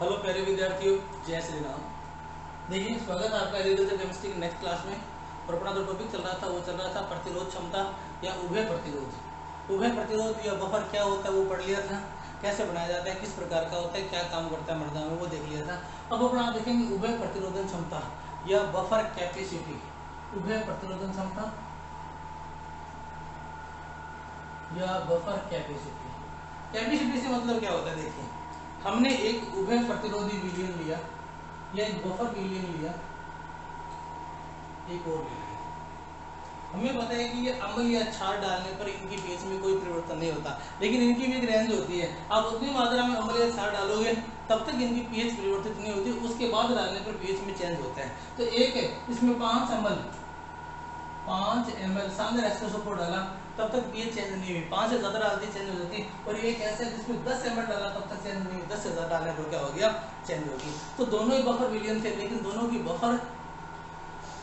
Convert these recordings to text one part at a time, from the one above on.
Hello प्यारे विद्यार्थियों, जय श्री राम। देखिए, स्वागत है आपका एग्रीकल्चर केमिस्ट्री के नेक्स्ट क्लास में। और अपना जो टॉपिक चल रहा था वो चल रहा था प्रतिरोध क्षमता या उभय प्रतिरोध। उभय प्रतिरोध या बफर क्या होता है वो पढ़ लिया था, कैसे बनाया जाता है, किस प्रकार का होता है, क्या काम करता है मृदा में, वो देख लिया था। अब अपना आप देखेंगे उभय प्रतिरोधन क्षमता या बफर कैपेसिटी। उभय प्रतिरोधन क्षमता या बफर कैपेसिटी। कैपेसिटी से मतलब क्या होता है, देखिए हमने एक उभय प्रतिरोधी विलयन लिया या एक बफर विलयन लिया, एक और ले लिया। हमें पता है कि ये अम्ल या क्षार डालने पर इनकी पीएच में कोई परिवर्तन नहीं होता, लेकिन इनकी भी एक रेंज होती है। आप उतनी मात्रा में अम्ल या क्षार डालोगे तब तक इनकी पीएच परिवर्तित नहीं होती, उसके बाद डालने पर पीएच में चेंज होता है। तो एक है इसमें 5 ml सामने H2SO4 डाला तब तक पीएच चेंज नहीं हुई, 5 से ज्यादा डालती चेंज हो जाती। और ये कैसा है जिसमें 10 ml डाला तब तक चेंज नहीं हुई, 10 से ज्यादा डालने पर क्या हो गया, चेंज होगी। तो दोनों ही बफर विलयन थे, लेकिन दोनों की बफर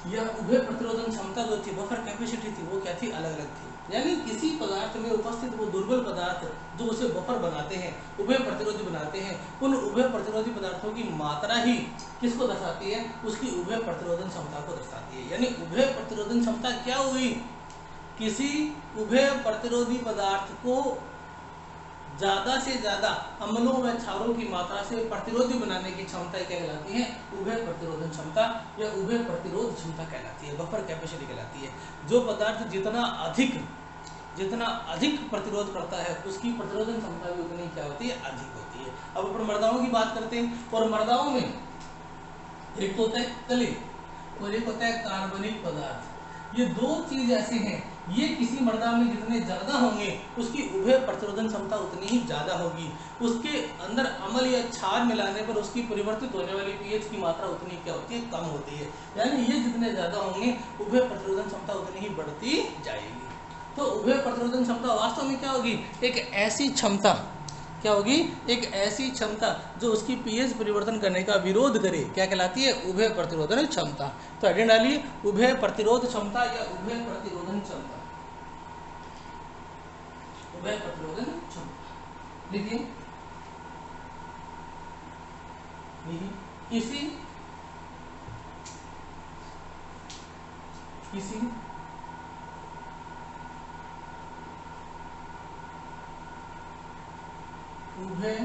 या उभय प्रतिरोधन क्षमता जो थी, बफर कैपेसिटी थी, वो क्या थी, अलग अलग थी। यानी किसी पदार्थ में उपस्थित वो दुर्बल पदार्थ जो उसे बफर बनाते हैं, उभय प्रतिरोधी बनाते हैं, उन उभय प्रतिरोधी पदार्थों की मात्रा ही किसको दर्शाती है, उसकी उभय प्रतिरोधन क्षमता को दर्शाती है। यानी उभय प्रतिरोधन क्षमता क्या हुई, किसी उभय प्रतिरोधी पदार्थ को ज्यादा से ज्यादा अम्लों व क्षारों की मात्रा से प्रतिरोधी बनाने की क्षमता क्या कहलाती है, उभय प्रतिरोधन क्षमता या उभय प्रतिरोध क्षमता कहलाती है, बफर कैपेसिटी कहलाती है। जो पदार्थ जितना अधिक प्रतिरोध करता है उसकी प्रतिरोधन क्षमता भी उतनी क्या होती है, अधिक होती है। अब अपन मृदाओं की बात करते हैं, और मृदाओं में एक तो होता है कलिल और एक होता है कार्बनिक पदार्थ। ये दो चीज ऐसी हैं, ये किसी मृदा में जितने ज्यादा होंगे उसकी उभय प्रतिरोधन क्षमता उतनी ही ज्यादा होगी। उसके अंदर अम्ल या क्षार मिलाने पर उसकी परिवर्तित होने वाली पीएच की मात्रा उतनी क्या होती है, कम होती है। यानी ये जितने ज्यादा होंगे उभय प्रतिरोधन क्षमता उतनी ही बढ़ती जाएगी। तो उभय प्रतिरोधन क्षमता वास्तव में क्या होगी, एक ऐसी क्षमता, क्या होगी, एक ऐसी क्षमता जो उसकी पीएच परिवर्तन करने का विरोध करे, क्या कहलाती है, उभय प्रतिरोधन क्षमता। तो हेडिंग डालिए उभय प्रतिरोध क्षमता या उभय प्रतिरोधन क्षमता। उभय प्रतिरोधन क्षमता लिखिए, किसी उभय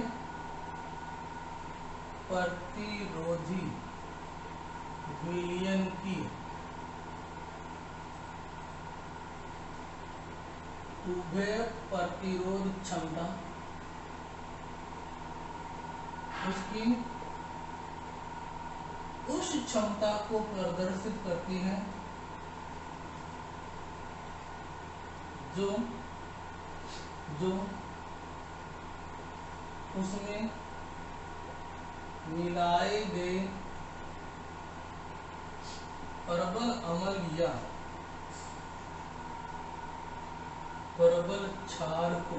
प्रतिरोधी विलयन की उभय प्रतिरोध क्षमता उसकी उस क्षमता को प्रदर्शित करती है जो उसमें मिलाए गए प्रबल अम्ल या प्रबल क्षार को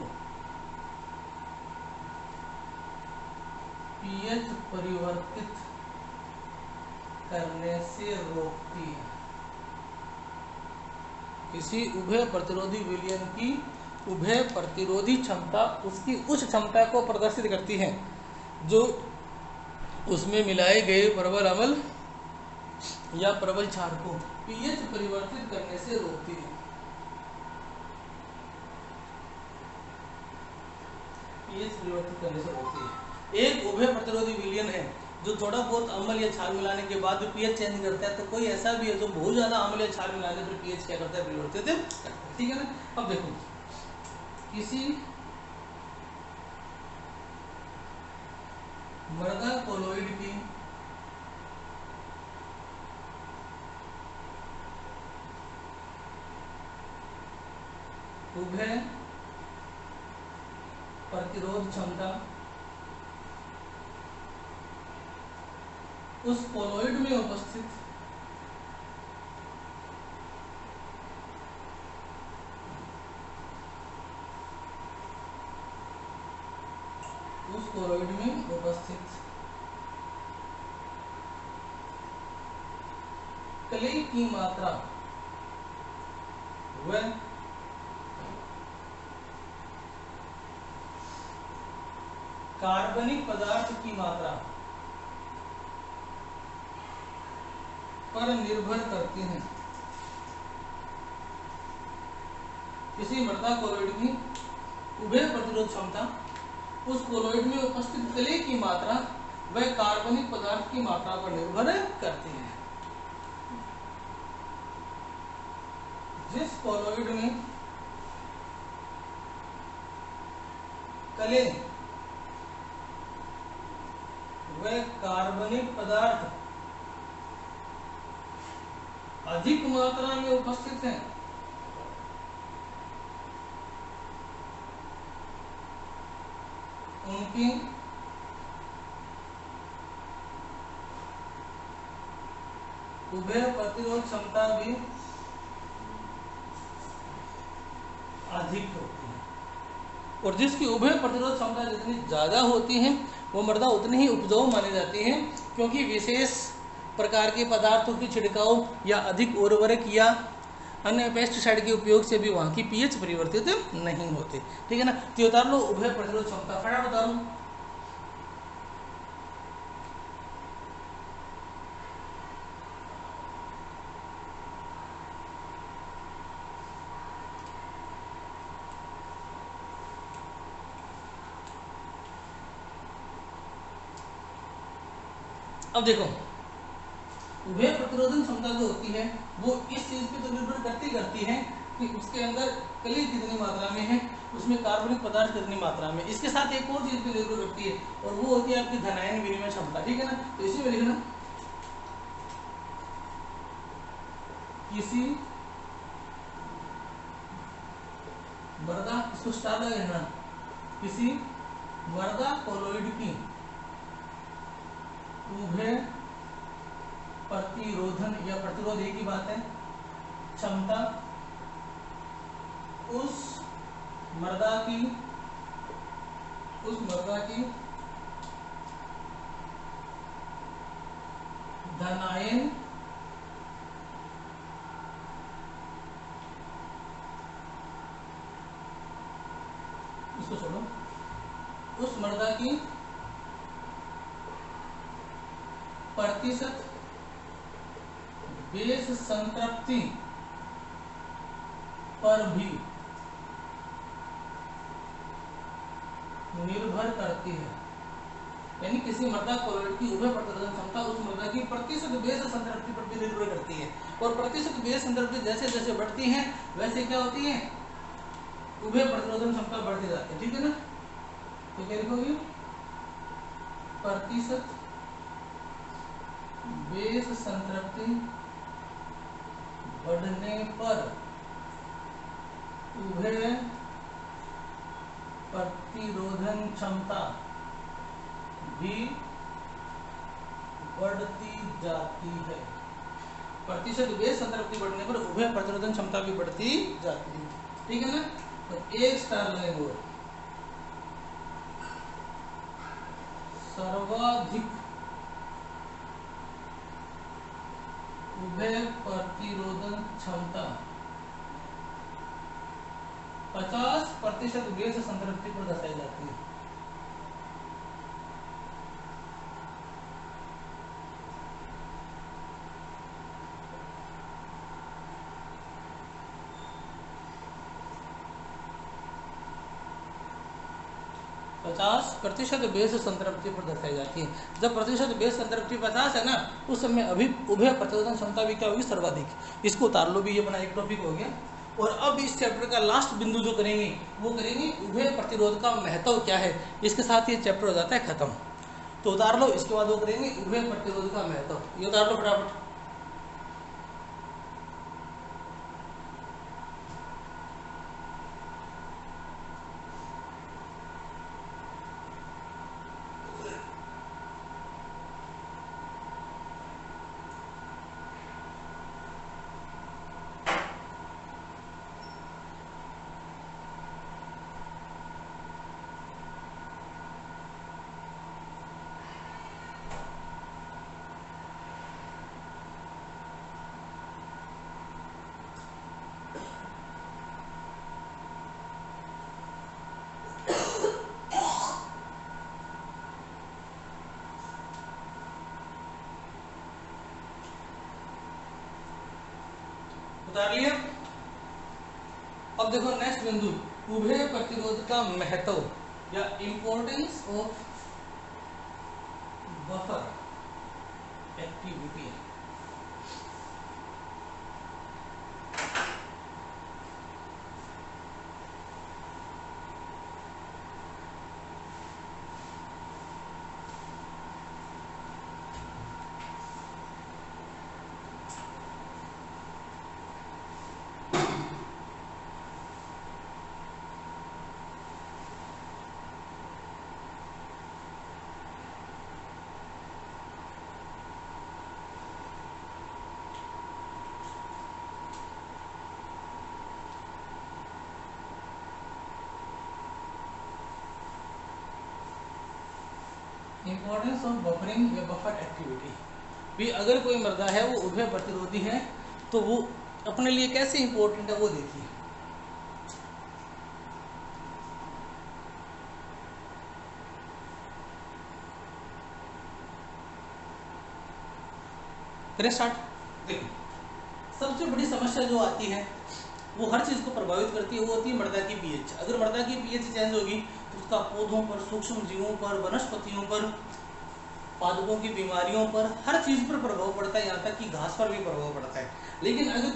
पीएच परिवर्तित करने से रोकती है। किसी उभय प्रतिरोधी विलयन की उभय प्रतिरोधी क्षमता उसकी उस क्षमता को प्रदर्शित करती है जो उसमें मिलाए गए प्रबल अम्ल या प्रबल क्षार को पीएच परिवर्तित करने से रोकती है। पीएच परिवर्तित करने से रोकती है। एक उभय प्रतिरोधी विलयन है जो थोड़ा बहुत अम्ल या क्षार मिलाने के बाद भी पीएच चेंज करता है, तो कोई ऐसा भी है जो बहुत ज्यादा अम्ल या क्षार मिलाने पर पीएच क्या करता है, परिवर्तित करता है। ठीक है ना। अब देखो, किसी मृदा कोलोइड की उभय प्रतिरोध क्षमता उस कोलोइड में उपस्थित क्ले की मात्रा व कार्बनिक पदार्थ की मात्रा पर निर्भर करती हैं। किसी मृदा कोलोइड की उभय प्रतिरोध क्षमता उस कोलोइड में उपस्थित क्ले की मात्रा व कार्बनिक पदार्थ की मात्रा पर निर्भर करती है। जिस कोलोइड में क्ले व कार्बनिक पदार्थ अधिक मात्रा में उपस्थित हैं, उनकी उभय प्रतिरोध क्षमता भी अधिक होती है। और जिसकी उभय प्रतिरोध क्षमता जितनी ज़्यादा होती है वो मृदा उतनी ही उपजाऊ मानी जाती है, क्योंकि विशेष प्रकार के पदार्थों की छिड़काव या अधिक उर्वरक या अन्य पेस्टिसाइड के उपयोग से भी वहाँ की पीएच परिवर्तित नहीं होते। ठीक है ना। तो उतार लो उभय प्रतिरोध क्षमता, फटाफट उतारो। अब देखो उभय प्रतिरोधन क्षमता जो होती है वो इस चीज पे तो निर्भर करती है कि उसके अंदर कली कितनी मात्रा में है, उसमें कार्बनिक पदार्थ कितनी मात्रा में। इसके साथ एक और चीज पे निर्भर करती है और वो होती है आपकी धनायन विनिमय क्षमता। ठीक है ना। तो इसी में लिखना किसी मृदा, इसको स्टार लगा लेना, किसी मृदा कोलोइड की उभय प्रतिरोधन या प्रतिरोध एक ही बात है क्षमता उस मृदा की धनायन इसको छोड़ो, उस मृदा की प्रतिशत बेस संतृप्ति पर भी निर्भर करती है। यानी किसी मृदा कोलोइड की उभय प्रतिरोधन क्षमता उस मृदा की प्रतिशत बेस संतृप्ति पर भी निर्भर करती है। और प्रतिशत बेस संतृप्ति जैसे जैसे बढ़ती है वैसे क्या होती है, उभय प्रतिरोधन क्षमता बढ़ती जाती है। ठीक है ना। तो क्या लिखोगे, प्रतिशत बेस संतृप्ति बढ़ने पर उभय प्रतिरोधन क्षमता भी बढ़ती जाती है। प्रतिशत बेस संतृप्ति बढ़ने पर उभय प्रतिरोधन क्षमता भी बढ़ती जाती है। ठीक है ना। तो एक स्टार लगेगा। सर्वाधिक उभय प्रतिरोधन क्षमता 50% बेस संतृप्ति पर दर्शाई जाती है। प्रतिशत बेस संतृप्ति पर दर्शाई जाती है। जब प्रतिशत बेस संतृप्ति 50 है ना, उस समय अभी उभय प्रतिरोधन क्षमता भी क्या होगी, सर्वाधिक। इसको उतार लो भी, ये अपना एक टॉपिक हो गया। और अब इस चैप्टर का लास्ट बिंदु जो करेंगे वो करेंगे उभय प्रतिरोध का महत्व क्या है। इसके साथ ये चैप्टर हो जाता है खत्म। तो उतार लो, इसके बाद वो करेंगे उभय प्रतिरोध का महत्व। ये उतार लो फटाफट। अब देखो नेक्स्ट बिंदु, उभय प्रतिरोध का महत्व या importance of buffer activity. Importance of buffering या बफर एक्टिविटी भी, अगर कोई मृदा है वो उभय प्रतिरोधी है तो वो अपने लिए कैसे इंपॉर्टेंट है वो देखिए। करें स्टार्ट। देखो सबसे बड़ी समस्या जो आती है वो हर चीज को प्रभावित करती है, वो होती है मृदा की पीएच। अगर मृदा की पीएच चेंज होगी तो उसका पौधों पर, सूक्ष्म जीवों पर, वनस्पतियों पर, पादपों की बीमारियों पर, हर चीज पर प्रभाव पड़ता है, यहाँ तक कि घास पर भी प्रभाव पड़ता है। लेकिन अगर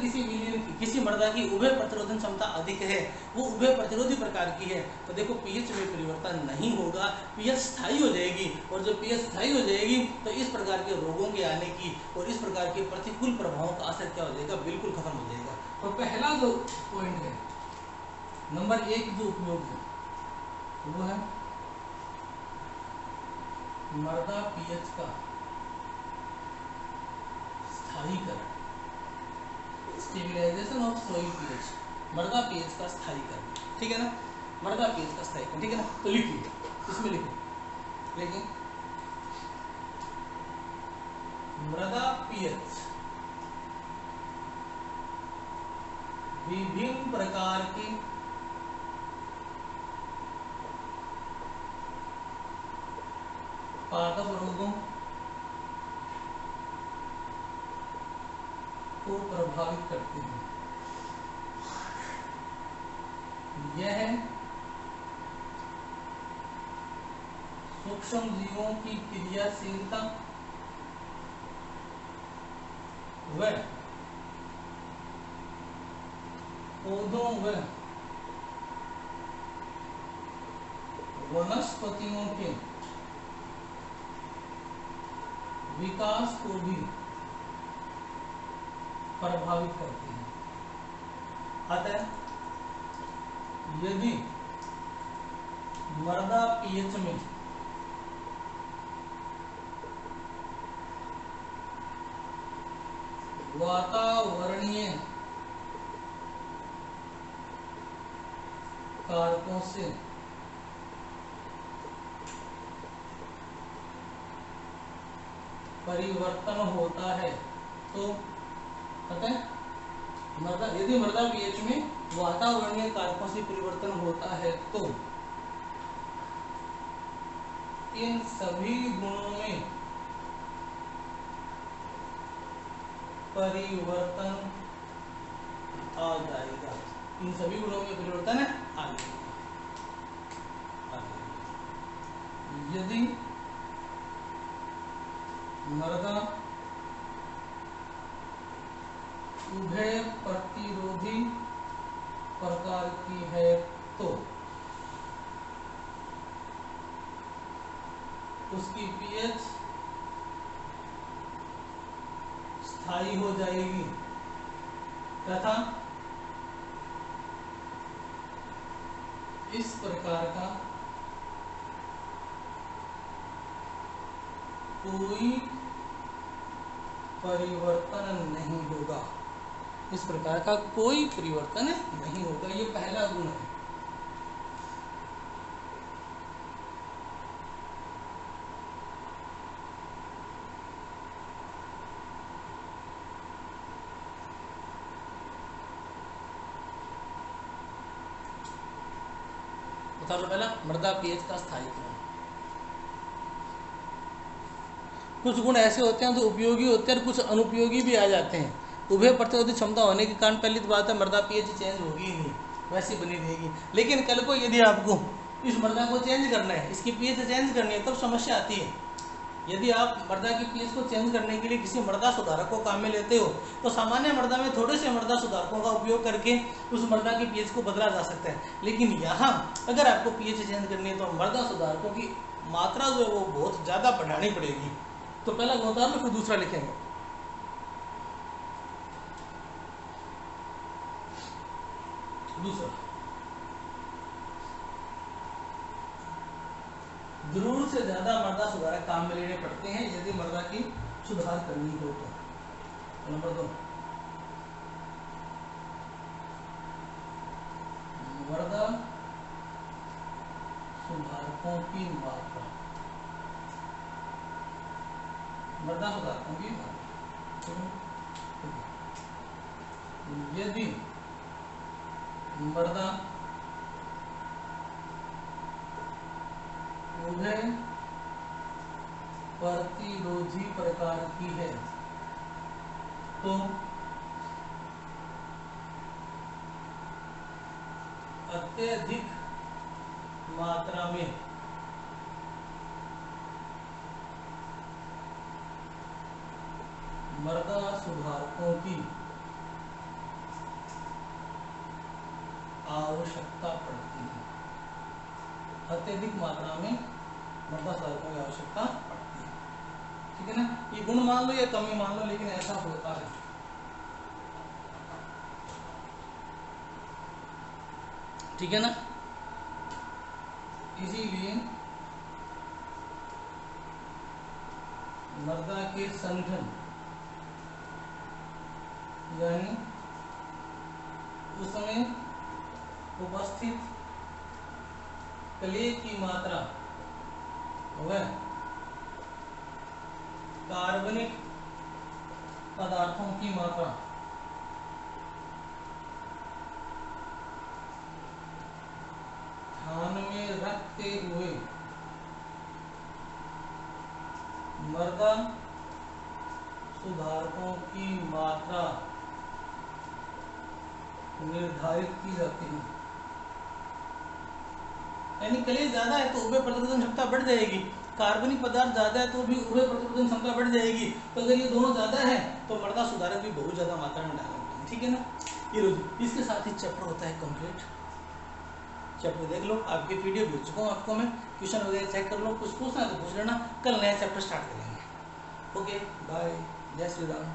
किसी मृदा की उभय प्रतिरोधन क्षमता अधिक है, वो उभय प्रतिरोधी प्रकार की है, तो देखो पीएच में परिवर्तन नहीं होगा, पीएच स्थायी हो जाएगी। और जब पीएच स्थायी हो जाएगी तो इस प्रकार के रोगों के आने की और इस प्रकार के प्रतिकूल प्रभावों का असर क्या हो जाएगा, बिल्कुल खत्म हो जाएगा। तो पहला जो पॉइंट है, नंबर 1 जो उपयोग है वो है मृदा पीएच का स्थायीकरण, स्टेबलाइजेशन ऑफ सॉइल पीएच, मृदा पीएच का स्थायीकरण, ठीक है ना, मृदा पीएच का स्थायीकरण, ठीक है ना। तो लिखिए, इसमें लिखो, लेकिन मृदा पीएच विभिन्न प्रकार के पादप रोगों को प्रभावित करते हैं। यह सूक्ष्म जीवों की क्रियाशीलता व पौधों व वनस्पतियों के विकास को भी प्रभावित करते हैं। अतः यदि मृदा पीएच में वातावरणीय कारकों से परिवर्तन होता है तो अतः यदि मृदा पीएच में वातावरणीय कारकों से परिवर्तन होता है तो इन सभी गुणों में परिवर्तन आ जाएगा, इन सभी गुणों में परिवर्तन आ जाएगा। यदि मृदा उभय प्रतिरोधी प्रकार की है तो उसकी पीएच स्थायी हो जाएगी तथा इस प्रकार का कोई परिवर्तन नहीं होगा, इस प्रकार का कोई परिवर्तन नहीं होगा। ये पहला गुण है। बता दो पहला मृदा पीएच का स्थायीकरण। कुछ गुण ऐसे होते हैं जो उपयोगी होते हैं और कुछ अनुपयोगी भी आ जाते हैं। उभय प्रतिरोधी क्षमता होने के कारण पहली तो बात है मृदा पीएच चेंज होगी ही नहीं, वैसी बनी रहेगी। लेकिन कल को यदि आपको इस मृदा को चेंज करना है, इसकी पीएच चेंज करनी है, तब समस्या आती है। यदि आप मृदा की पीएच को चेंज करने के लिए किसी मृदा सुधारक को काम में लेते हो, तो सामान्य मृदा में थोड़े से मृदा सुधारकों का उपयोग करके उस मृदा की पीएच को बदला जा सकता है। लेकिन यहाँ अगर आपको पीएच चेंज करनी है तो मृदा सुधारकों की मात्रा जो है वो बहुत ज़्यादा बढ़ानी पड़ेगी। तो पहला उतार लो, फिर दूसरा लिखेंगे। दूसरा, जरूर से ज्यादा मृदा सुधारक काम में लेने पड़ते हैं यदि मृदा की सुधार करनी हो तो। नंबर 2, मृदा सुधारकों की मात्रा, मृदा सुधारकों की मात्रा। यदि मृदा उभय प्रतिरोधी प्रकार की है तो अत्यधिक मात्रा में मृदा सुधारकों की आवश्यकता पड़ती है। अत्यधिक मात्रा में मृदा सुधारकों की आवश्यकता पड़ती है। ठीक है ना, ये गुण मान लो या कमी मान लो, लेकिन ऐसा होता है। ठीक है ना, इसीलिए मृदा के संगठन यानी उसमें उपस्थित क्ले की मात्रा व कार्बनिक पदार्थों की मात्रा ध्यान में रखते हुए मृदा सुधारकों की मात्रा निर्धारित की जाती है। यानी क्ले ज्यादा है तो उभय प्रतिरोधन क्षमता बढ़ जाएगी, कार्बनिक पदार्थ ज्यादा है तो भी उभय प्रतिरोधन क्षमता बढ़ जाएगी। तो अगर ये दोनों ज्यादा है तो मृदा सुधारक भी बहुत ज्यादा मात्रा में डालना पड़ेगा। ठीक है ना, ये लो, इसके साथ ही चैप्टर होता है कंप्लीट। चैप्टर देख लो, आपके वीडियो भेज चुका हूँ आपको मैं, क्वेश्चन वगैरह चेक कर लो, कुछ पूछना है तो पूछ लेना। कल नया चैप्टर स्टार्ट करेंगे। ओके बाय, जय श्री राम।